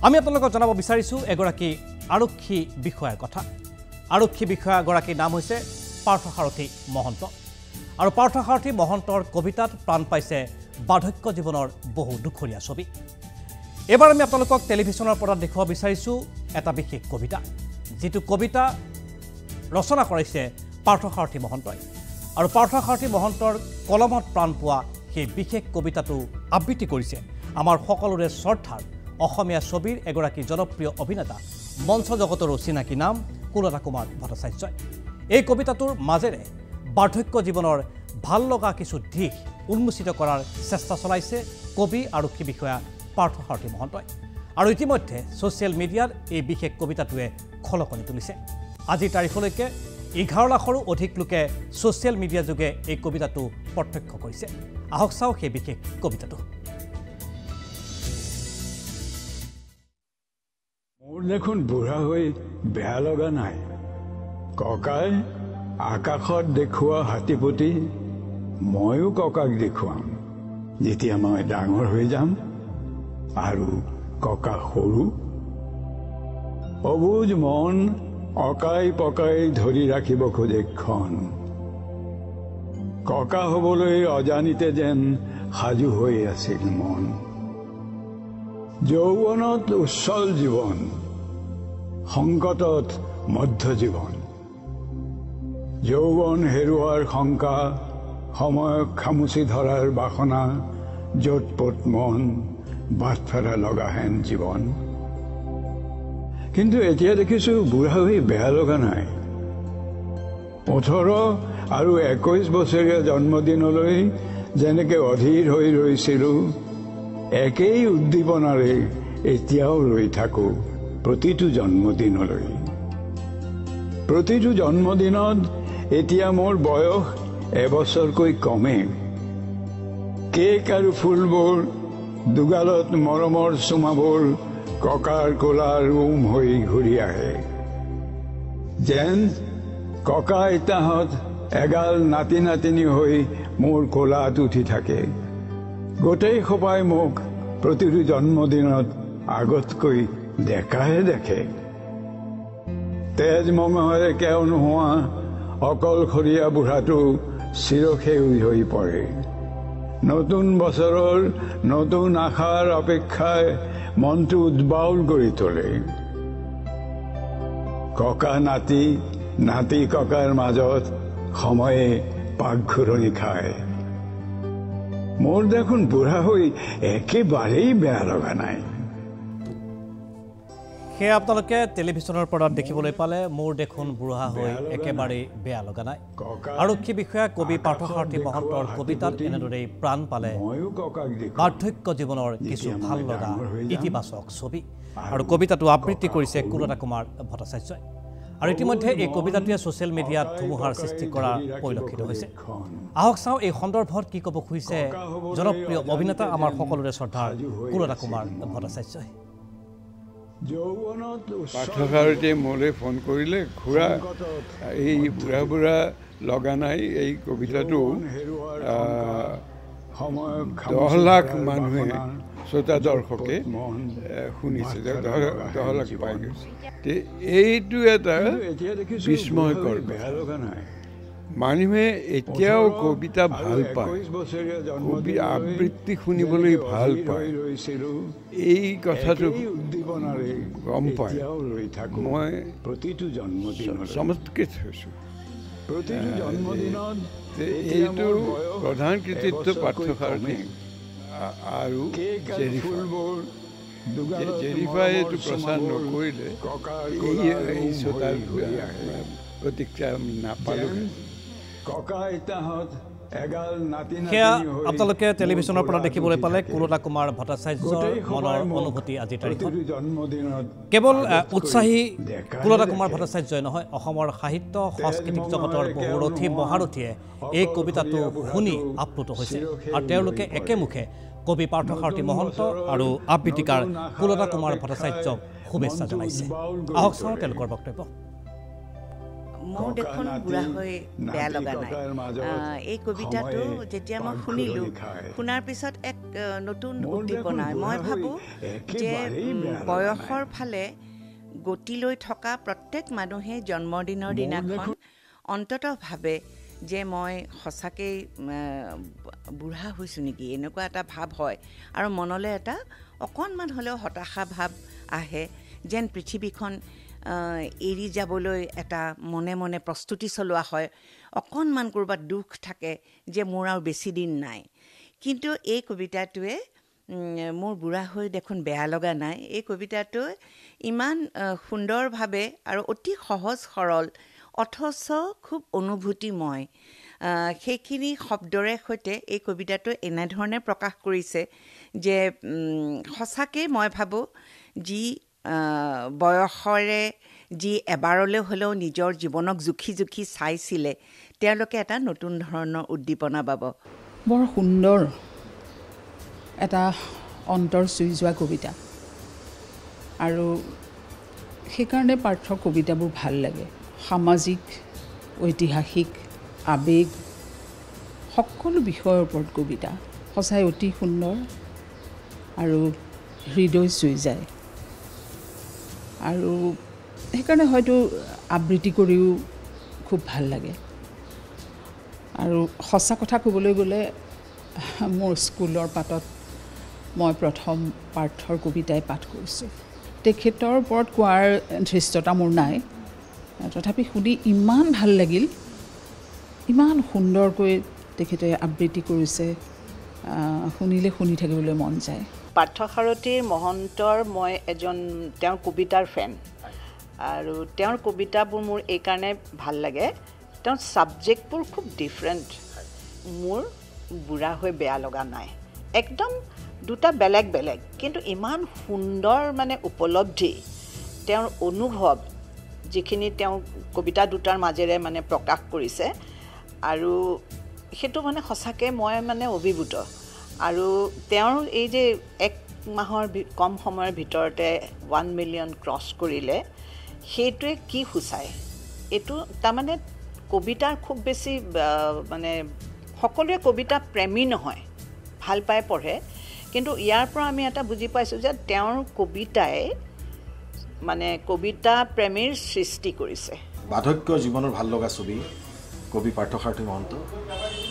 আমি আপোনালোকক জনাব বিচাৰিছো এগৰাকী আৰক্ষী বিষয়াৰ কথা। আৰক্ষী বিষয়াগৰাকীৰ নাম হৈছে পাৰ্থসাৰথী মহন্ত। আৰু পাৰ্থসাৰথী মহন্তৰ কবিতাত প্ৰাণ পাইছে বাৰ্ধক্য জীৱনৰ বহু দুখৰীয়া ছবি। এবাৰ আমি আপোনালোকক টেলিভিছনৰ পৰ্দাত দেখুৱাব বিচাৰিছো এটা বিশেষ কবিতা, যিটো কবিতা ৰচনা কৰিছে পাৰ্থসাৰথী মহন্তই। আৰু পাৰ্থসাৰথী মহন্তৰ কলমত প্ৰাণ পোৱা সেই বিশেষ কবিতাটো আবৃত্তি কৰিছে আমাৰ সকলোৰে শ্ৰদ্ধাৰ অসমীয়া ছবিৰ এগৰাকী জনপ্ৰিয় অভিনেতা, মঞ্চ জগতৰো চিনাকি নাম কুলতা কুমাৰ ভট্টাচাৰ্যই। এই কবিতাটোৰ মাজেৰে বাৰ্ধক্য জীৱনৰ ভাল লগা কিছু দিশ উন্মোচিত কৰাৰ চেষ্টা চলাইছে কবি আৰক্ষী বিষয়া পাৰ্থসাৰথী মহন্তই। আৰু ইতিমধ্যে ছ'চিয়েল মিডিয়াত এই বিশেষ কবিতাটোৱে খলকনি তুলিছে। আজিৰ তাৰিখলৈকে 11 লাখৰো অধিক লোকে ছ'চিয়েল মিডিয়া যোগে এই কবিতাটো প্ৰত্যক্ষ কৰিছে। আহক চাওঁ সেই বিশেষ কবিতাটো। মোৰ দেখোন বুঢ়া হৈ বেয়া লগা নাই। ককাই আকাশত দেখুওৱা হাতীপতি ময়ো ককাক দেখুৱাম যেতিয়া মই ডাঙৰ হৈ যাম আৰু ককা সৰু। অবুজ মন অকাই পকাই ধৰি ৰাখিব খোজে ক্ষণ। ককা হ'বলৈ অজানিতে যেন সাজু হৈ আছিল মন। যৌৱনত উচ্ছল জীৱন, সংকটত মধ্য জীৱন। যৌৱন হেৰুৱাৰ শংকা, সময়ক খামুচি ধৰাৰ বাসনা, য'ত পত মন বাটফেৰা লগা হেন জীৱন। কিন্তু এতিয়া দেখিছো বুঢ়া হৈ বেয়া লগা নাই। 18 আৰু 21 বছৰীয়া জন্মদিনলৈ যেনেকে অধীৰ হৈ ৰৈছিলো, একেই উদ্দীপনাৰে এতিয়াও ৰৈ থাকো প্ৰতিটো জন্মদিনলৈ। প্ৰতিটো জন্মদিনত এতিয়া মোৰ বয়স এবছৰকৈ কমে। কেক আৰু ফুলবোৰ, দুগালত মৰমৰ চুমাবোৰ ককাৰ কোলাৰ হৈ ঘূৰি আহে। যেন ককা আইতাহঁত এগাল নাতি নাতিনী হৈ মোৰ কোলাত উঠি থাকে। গোটেই সোপাই মোক প্ৰতিটো জন্মদিনত আগতকৈ ডেকাহে দেখে। তেজ মঙহেৰে কেও নোহোৱা অকলশৰীয়া বুঢ়াটো চিৰসেউজ হৈ পৰে। নতুন বছৰৰ নতুন আশাৰ অপেক্ষাই মনটো উদ্বাউল কৰি তোলে। ককা নাতি, নাতি ককাৰ মাজত সময়ে পাকঘূৰণি খায়। মোৰ দেখোন বুঢ়া হৈ একেবাৰেই বেয়া লগা নাই। সেয়া আপোনালোকে টেলিভিছনৰ পৰ্দাত দেখিবলৈ পালে মোৰ দেখোন বুঢ়া হৈ একেবাৰেই বেয়া লগা নাই। আৰক্ষী বিষয়া কবি পাৰ্থসাৰথী মহন্তৰ কবিতাত এনেদৰেই প্ৰাণ পালে বাৰ্ধক্য জীৱনৰ কিছু ভাল লগা ইতিবাচক ছবি। আৰু কবিতাটো আবৃত্তি কৰিছে কুলতা কুমাৰ ভট্টাচাৰ্যই। আৰু ইতিমধ্যে এই কবিতাটোৱে ছ'চিয়েল মিডিয়াত ধুমুহাৰ সৃষ্টি কৰা পৰিলক্ষিত হৈছে। আহক চাওঁ এই সন্দৰ্ভত কি ক'ব খুজিছে জনপ্ৰিয় অভিনেতা আমাৰ সকলোৰে শ্ৰদ্ধাৰ কুলতা কুমাৰ ভট্টাচাৰ্যই। পাৰ্থসাৰথীয়ে মোলৈ ফোন কৰিলে, খুৰা এই বুঢ়া বুঢ়া লগা নাই, এই কবিতাটো 10 লাখ মানুহে শ্ৰোতা দৰ্শকে শুনিছে, 10 লাখ পাই গৈছে। এইটো এটা বিস্ময়কৰ। মানুহে এতিয়াও কবিতা ভাল পায়, কবি আবৃত্তি শুনিবলৈ ভাল পায়। এই কথাটো গম পায়। মই চমৎকৃত হৈছোঁ। এইটো প্ৰধান কৃতিত্ব পাৰ্থসাৰথী আৰু জেৰিফাই এইটো প্ৰচাৰ নকৰিলে এই শ্ৰোতাৰ প্ৰতিক্ৰিয়া আমি নাপালোঁ। সেয়া আপোনালোকে টেলিভিছনৰ পৰা দেখিবলৈ পালে কুলতা কুমাৰ ভট্টাচাৰ্যৰ মনৰ অনুভূতি আজিৰ তাৰিখত। কেৱল উৎসাহী কুলতা কুমাৰ ভট্টাচাৰ্যই নহয়, অসমৰ সাহিত্য সাংস্কৃতিক জগতৰ বহু ৰথী মহাৰথীয়ে এই কবিতাটো শুনি আপ্লুত হৈছে। আৰু তেওঁলোকে একেমুখে কবি পাৰ্থসাৰথী মহন্ত আৰু আবৃত্তিকাৰ কুলতা কুমাৰ ভট্টাচাৰ্যক শুভেচ্ছা জনাইছে। আহক চাওঁ তেওঁলোকৰ বক্তব্য। মোৰ দেখোন বুঢ়া হৈ বেয়া লগা নাই এই কবিতাটো যেতিয়া মই শুনিলোঁ শুনাৰ পিছত এক নতুন উদ্দীপনা মই ভাবোঁ যে বয়সৰ ফালে গতি লৈ থকা প্ৰত্যেক মানুহে জন্মদিনৰ দিনাখন অন্ততঃ ভাবে যে মই সঁচাকৈ বুঢ়া হৈছোঁ নেকি এনেকুৱা এটা ভাৱ হয় আৰু মনলৈ এটা অকণমান হ'লেও হতাশা ভাৱ আহে যেন পৃথিৱীখন এৰি যাবলৈ এটা মনে মনে প্ৰস্তুতি চলোৱা হয় অকণমান ক'ৰবাত দুখ থাকে যে মোৰ আৰু বেছি দিন নাই কিন্তু এই কবিতাটোৱে মোৰ বুঢ়া হৈ দেখোন বেয়া লগা নাই এই কবিতাটোৱে ইমান সুন্দৰভাৱে আৰু অতি সহজ সৰল অথচ খুব অনুভূতিময় সেইখিনি শব্দৰে সৈতে এই কবিতাটো এনেধৰণে প্ৰকাশ কৰিছে যে সঁচাকৈ মই ভাবোঁ যি বয়সৰে যি এবাৰলৈ হ'লেও নিজৰ জীৱনক জুখি জুখি চাইছিলে তেওঁলোকে এটা নতুন ধৰণৰ উদ্দীপনা পাব বৰ সুন্দৰ এটা অন্তৰ চুই যোৱা কবিতা আৰু সেইকাৰণে পাৰ্থৰ কবিতাবোৰ ভাল লাগে সামাজিক ঐতিহাসিক আবেগ সকলো বিষয়ৰ ওপৰত কবিতা সঁচাই অতি সুন্দৰ আৰু হৃদয় চুই যায় আৰু সেইকাৰণে হয়তো আবৃত্তি কৰিও খুব ভাল লাগে আৰু সঁচা কথা ক'বলৈ গ'লে মোৰ স্কুলৰ পাতত মই প্ৰথম পাৰ্থৰ কবিতাই পাঠ কৰিছোঁ তেখেতৰ ওপৰত কোৱাৰ ধৃষ্টতা মোৰ নাই তথাপি শুনি ইমান ভাল লাগিল ইমান সুন্দৰকৈ তেখেতে আবৃত্তি কৰিছে শুনিলে শুনি থাকিবলৈ মন যায় পাৰ্থসাৰথী মহন্তৰ মই এজন তেওঁৰ কবিতাৰ ফেন আৰু তেওঁৰ কবিতাবোৰ মোৰ এইকাৰণে ভাল লাগে তেওঁৰ ছাবজেক্টবোৰ খুব ডিফাৰেণ্ট মোৰ বুঢ়া হৈ বেয়া লগা নাই একদম দুটা বেলেগ বেলেগ কিন্তু ইমান সুন্দৰ মানে উপলব্ধি তেওঁৰ অনুভৱ যিখিনি তেওঁ কবিতা দুটাৰ মাজেৰে মানে প্ৰকাশ কৰিছে আৰু সেইটো মানে সঁচাকৈ মই মানে অভিভূত আৰু তেওঁৰ এই যে এক মাহৰ কম সময়ৰ ভিতৰতে 1 মিলিয়ন ক্ৰছ কৰিলে সেইটোৱে কি সূচায় এইটো তাৰমানে কবিতাৰ খুব বেছি মানে সকলোৱে কবিতা প্ৰেমী নহয় ভাল পাই পঢ়ে কিন্তু ইয়াৰ পৰা আমি এটা বুজি পাইছোঁ যে তেওঁৰ কবিতাই মানে কবিতা প্ৰেমীৰ সৃষ্টি কৰিছে বাৰ্ধক্য জীৱনৰ ভাল লগা ছবি কবি পাৰ্থসাৰথী মহন্ত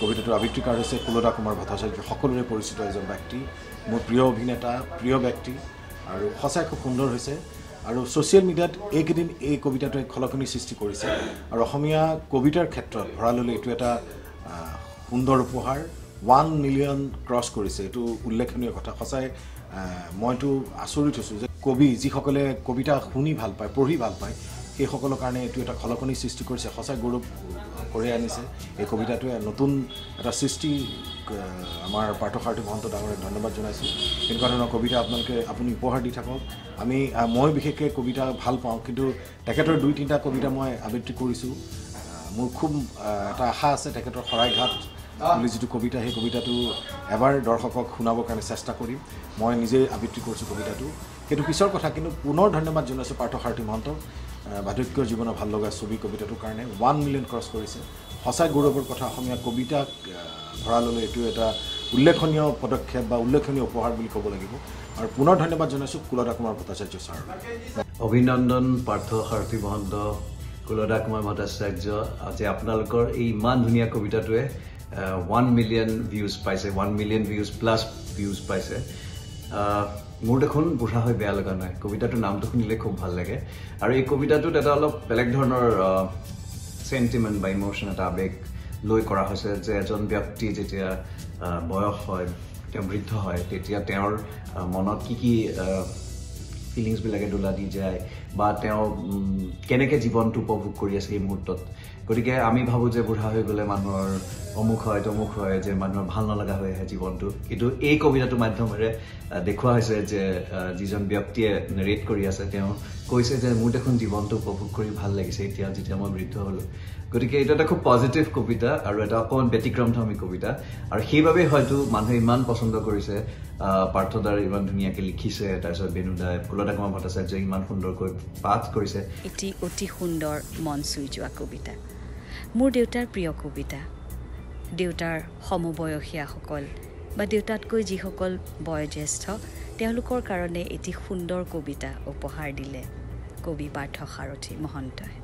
কবিতাটোৰ আবৃত্তিকাৰ হৈছে কুলদা কুমাৰ ভট্টাচাৰ্য সকলোৰে পৰিচিত এজন ব্যক্তি মোৰ প্ৰিয় অভিনেতা প্ৰিয় ব্যক্তি আৰু সঁচাই খুব সুন্দৰ হৈছে আৰু ছ'চিয়েল মিডিয়াত এইকেইদিন এই কবিতাটোৱে খলকনি সৃষ্টি কৰিছে আৰু অসমীয়া কবিতাৰ ক্ষেত্ৰত ভঁৰাললৈ এইটো এটা সুন্দৰ উপহাৰ 1 মিলিয়ন ক্ৰছ কৰিছে এইটো উল্লেখনীয় কথা সঁচাই মইতো আচৰিত হৈছোঁ যে কবি যিসকলে কবিতা শুনি ভাল পায় পঢ়ি ভাল পায় সেইসকলৰ কাৰণে এইটো এটা খলকনি সৃষ্টি কৰিছে সঁচাই গৌৰৱ কৰি আনিছে এই কবিতাটোৱে নতুন এটা সৃষ্টি আমাৰ পাৰ্থসাৰথী মহন্ত ডাঙৰীয়াক ধন্যবাদ জনাইছোঁ এনেকুৱা ধৰণৰ কবিতা আপুনি উপহাৰ দি থাকক মই বিশেষকৈ কবিতা ভাল পাওঁ কিন্তু তেখেতৰ 2-3টা কবিতা মই আবৃত্তি কৰিছোঁ মোৰ খুব এটা আশা আছে তেখেতৰ শৰাইঘাট বুলি যিটো কবিতা সেই কবিতাটো এবাৰ দৰ্শকক শুনাবৰ কাৰণে চেষ্টা কৰিম মই নিজেই আবৃত্তি কৰিছোঁ কবিতাটো সেইটো পিছৰ কথা কিন্তু পুনৰ ধন্যবাদ জনাইছোঁ পাৰ্থসাৰথী মহন্তক বাৰ্ধক্য জীৱনৰ ভাল লগা ছবি কবিতাটোৰ কাৰণে 1 মিলিয়ন ক্ৰছ কৰিছে সঁচাই গৌৰৱৰ কথা অসমীয়া কবিতাক ভঁৰাললৈ এইটো এটা উল্লেখনীয় পদক্ষেপ বা উল্লেখনীয় উপহাৰ বুলি ক'ব লাগিব আৰু পুনৰ ধন্যবাদ জনাইছোঁ কুলদা কুমাৰ ভট্টাচাৰ্য ছাৰ অভিনন্দন পাৰ্থসাৰথী মহন্ত কুলদা কুমাৰ ভট্টাচাৰ্য আজি আপোনালোকৰ এই ইমান ধুনীয়া কবিতাটোৱে 1 মিলিয়ন ভিউজ পাইছে 1 মিলিয়ন ভিউজ প্লাছ ভিউজ পাইছে মোৰ দেখোন বুঢ়া হৈ বেয়া লগা নাই কবিতাটোৰ নামটো শুনিলে খুব ভাল লাগে আৰু এই কবিতাটোত এটা অলপ বেলেগ ধৰণৰ সেন্টিমেন্ট বা ইমোশন এটা আবেগ লৈ কৰা হৈছে যে এজন ব্যক্তি যেতিয়া বয়স হয় তেওঁ বৃদ্ধ হয় তেতিয়া তেওঁৰ মনত কি ফিলিংছ বিলাকে দোলা দি যায় বা তেওঁ কেনেকৈ জীৱনটো উপভোগ কৰি আছে এই মুহূৰ্তত গতিকে আমি ভাবোঁ যে বুঢ়া হৈ গ'লে মানুহৰ অমুক হয় তমুক হয় যে মানুহৰ ভাল নলগা হৈ আহে জীৱনটো কিন্তু এই কবিতাটোৰ মাধ্যমেৰে দেখুওৱা হৈছে যে যিজন ব্যক্তিয়ে নেৰেট কৰি আছে তেওঁ কৈছে যে মোৰ দেখোন জীৱনটো উপভোগ কৰি ভাল লাগিছে এতিয়া যেতিয়া মই বৃদ্ধ হ'লোঁ গতিকে এটা খুব পজিটিভ কবিতা আৰু এটা অকণমান ব্যতিক্ৰমধৰ্মী কবিতা আৰু সেইবাবে হয়তো মানুহে ইমান পচন্দ কৰিছে পাৰ্থদাৰ ইমান ধুনীয়াকৈ লিখিছে তাৰপিছত বেনুদাই কুলদা কুমাৰ ভট্টাচাৰ্যই ইমান সুন্দৰকৈ পাঠ কৰিছে এটি অতি সুন্দৰ মন চুই যোৱা কবিতা মোৰ দেউতাৰ প্ৰিয় কবিতা দেউতাৰ সমবয়সীয়াসকল বা দেউতাতকৈ যিসকল বয়োজ্যেষ্ঠ তেওঁলোকৰ কাৰণে এটি সুন্দৰ কবিতা উপহাৰ দিলে কবি পাৰ্থসাৰথী মহন্তই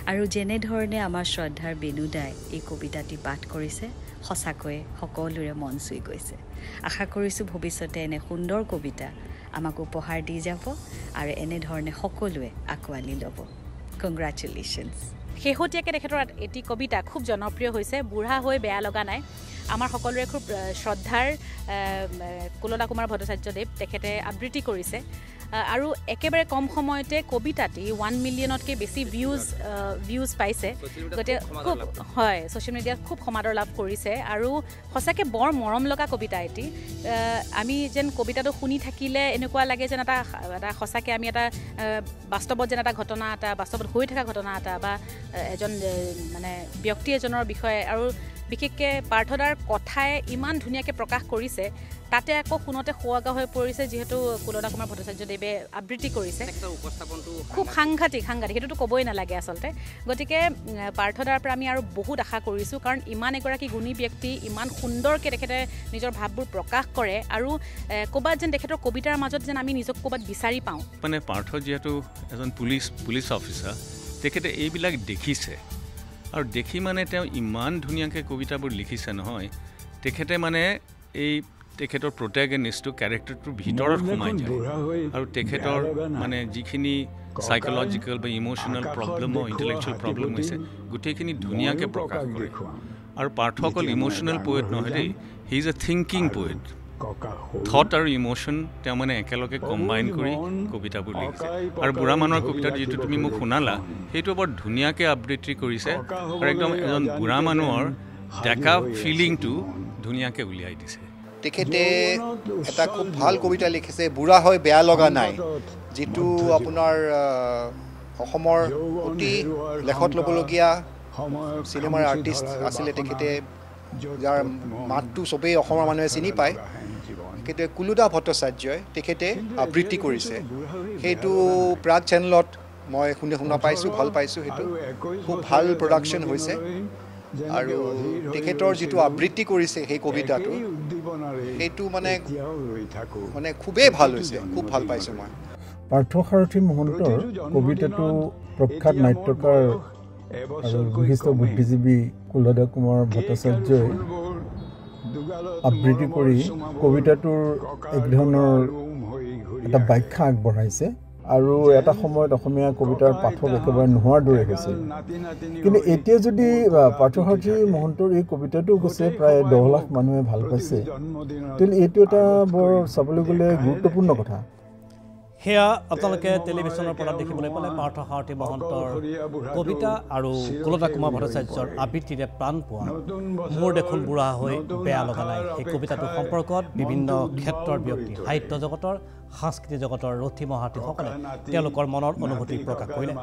আৰু যেনেধৰণে আমাৰ শ্ৰদ্ধাৰ বেনুদাই এই কবিতাটি পাঠ কৰিছে সঁচাকৈয়ে সকলোৰে মন চুই গৈছে আশা কৰিছোঁ ভৱিষ্যতে এনে সুন্দৰ কবিতা আমাক উপহাৰ দি যাব আৰু এনেধৰণে সকলোৱে আঁকোৱালি ল'ব কংগ্ৰেচুলেশ্যনছ শেহতীয়াকৈ তেখেতৰ এটি কবিতা খুব জনপ্ৰিয় হৈছে বুঢ়া হৈ বেয়া লগা নাই আমাৰ সকলোৰে খুব শ্ৰদ্ধাৰ কুলদা কুমাৰ ভট্টাচাৰ্যদেৱ তেখেতে আবৃত্তি কৰিছে আৰু একেবাৰে কম সময়তে কবিতাটি 1 মিলিয়নতকৈ বেছি ভিউজ পাইছে গতিকে খুব হয় ছ'চিয়েল মিডিয়াত খুব সমাদৰ লাভ কৰিছে আৰু সঁচাকৈ বৰ মৰম লগা কবিতা এটি আমি যেন কবিতাটো শুনি থাকিলে এনেকুৱা লাগে যেন এটা সঁচাকৈ আমি এটা বাস্তৱত যেন এটা ঘটনা এটা বাস্তৱত হৈ থকা ঘটনা এটা বা এজন মানে ব্যক্তি এজনৰ বিষয়ে আৰু বিশেষকৈ পাৰ্থদাৰ কথাই ইমান ধুনীয়াকৈ প্ৰকাশ কৰিছে তাতে আকৌ শুনতে সোৱাগা হৈ পৰিছে যিহেতু কুলদা কুমাৰ ভট্টাচাৰ্যদেৱে আবৃত্তি কৰিছে খুব সাংঘাতিক সেইটোতো ক'বই নালাগে আচলতে গতিকে পাৰ্থদাৰ পৰা আমি আৰু বহুত আশা কৰিছোঁ কাৰণ ইমান এগৰাকী গুণী ব্যক্তি ইমান সুন্দৰকৈ তেখেতে নিজৰ ভাৱবোৰ প্ৰকাশ কৰে আৰু ক'ৰবাত যেন তেখেতৰ কবিতাৰ মাজত যেন আমি নিজক ক'ৰবাত বিচাৰি পাওঁ মানে পাৰ্থ যিহেতু এজন পুলিচ অফিচাৰ তেখেতে এইবিলাক দেখিছে আৰু দেখি মানে তেওঁ ইমান ধুনীয়াকৈ কবিতাবোৰ লিখিছে নহয় তেখেতে মানে এই তেখেতৰ প্ৰটেগনিষ্টটো কেৰেক্টাৰটোৰ ভিতৰত সোমাই যায় আৰু তেখেতৰ মানে যিখিনি সাইকোলজিকেল বা ইমোশ্যনেল প্ৰব্লেম বা ইণ্টেলেকচুৱেল প্ৰব্লেম হৈছে গোটেইখিনি ধুনীয়াকৈ প্ৰকাশ কৰে আৰু পাৰ্থ অকল ইমোশ্যনেল পয়েট নহয় দেই he is a thinking poet thought আৰু ইমোশ্যন তেওঁ মানে একেলগে কম্বাইন কৰি কবিতাবোৰ লিখিছে আৰু বুঢ়া মানুহৰ কবিতাত যিটো তুমি মোক শুনালা সেইটো বৰ ধুনীয়াকৈ আবৃত্তি কৰিছে আৰু একদম এজন বুঢ়া মানুহৰ ডেকা ফিলিংটো ধুনীয়াকৈ উলিয়াই দিছে তেখেতে এটা খুব ভাল কবিতা লিখিছে বুঢ়া হৈ বেয়া লগা নাই যিটো আপোনাৰ অসমৰ অতি লেখত ল'বলগীয়া চিনেমাৰ আৰ্টিষ্ট আছিলে তেখেতে যাৰ মাতটো চবেই অসমৰ মানুহে চিনি পায় তেখেতে কুলদা ভট্টাচাৰ্যই তেখেতে আবৃত্তি কৰিছে সেইটো প্ৰাগ চেনেলত মই শুনা পাইছোঁ ভাল পাইছোঁ সেইটো খুব ভাল প্ৰডাকশ্যন হৈছে আৰু তেখেতৰ যিটো আবৃত্তি কৰিছে সেই কবিতাটো সেইটো মানে খুবেই ভাল হৈছে খুব ভাল পাইছোঁ মই পাৰ্থসাৰথী মহন্তৰ কবিতাটো প্ৰখ্যাত নাট্যকাৰ আৰু বিশিষ্ট বুদ্ধিজীৱী কুলদা কুমাৰ ভট্টাচাৰ্যই আবৃত্তি কৰি কবিতাটোৰ এক ধৰণৰ এটা ব্যাখ্যা আগবঢ়াইছে আৰু এটা সময়ত অসমীয়া কবিতাৰ পাঠক একেবাৰে নোহোৱাৰ দৰে হৈছে কিন্তু এতিয়া যদি পাৰ্থসাৰথী মহন্তৰ এই কবিতাটো গৈছে প্ৰায় 10 লাখ মানুহে ভাল পাইছে তেতিয়াহ'লে এইটো এটা বৰ চাবলৈ গ'লে গুৰুত্বপূৰ্ণ কথা সেয়া আপোনালোকে টেলিভিশ্যনৰ পৰা দেখিবলৈ পালে পাৰ্থসাৰথী মহন্তৰ কবিতা আৰু কুলদা কুমাৰ ভট্টাচাৰ্যৰ আবৃত্তিৰে প্ৰাণ পোৱা মোৰ দেখোন বুঢ়া হৈ বেয়া লগা নাই সেই কবিতাটোৰ সম্পৰ্কত বিভিন্ন ক্ষেত্ৰৰ ব্যক্তি সাহিত্য জগতৰ সাংস্কৃতিক জগতৰ ৰথী মহাৰথীসকলে তেওঁলোকৰ মনৰ অনুভূতি প্ৰকাশ কৰিলে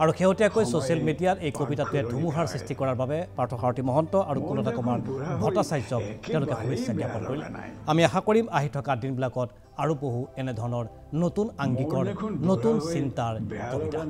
আৰু শেহতীয়াকৈ ছ'চিয়েল মিডিয়াত এই কবিতাটোৱে ধুমুহাৰ সৃষ্টি কৰাৰ বাবে পাৰ্থসাৰথী মহন্ত আৰু কুলদা কুমাৰ ভট্টাচাৰ্যক তেওঁলোকে শুভেচ্ছা জ্ঞাপন কৰিলে আমি আশা কৰিম আহি থকা দিনবিলাকত আৰু বহু এনেধৰণৰ নতুন আংগিকৰ নতুন চিন্তাৰ কবিতা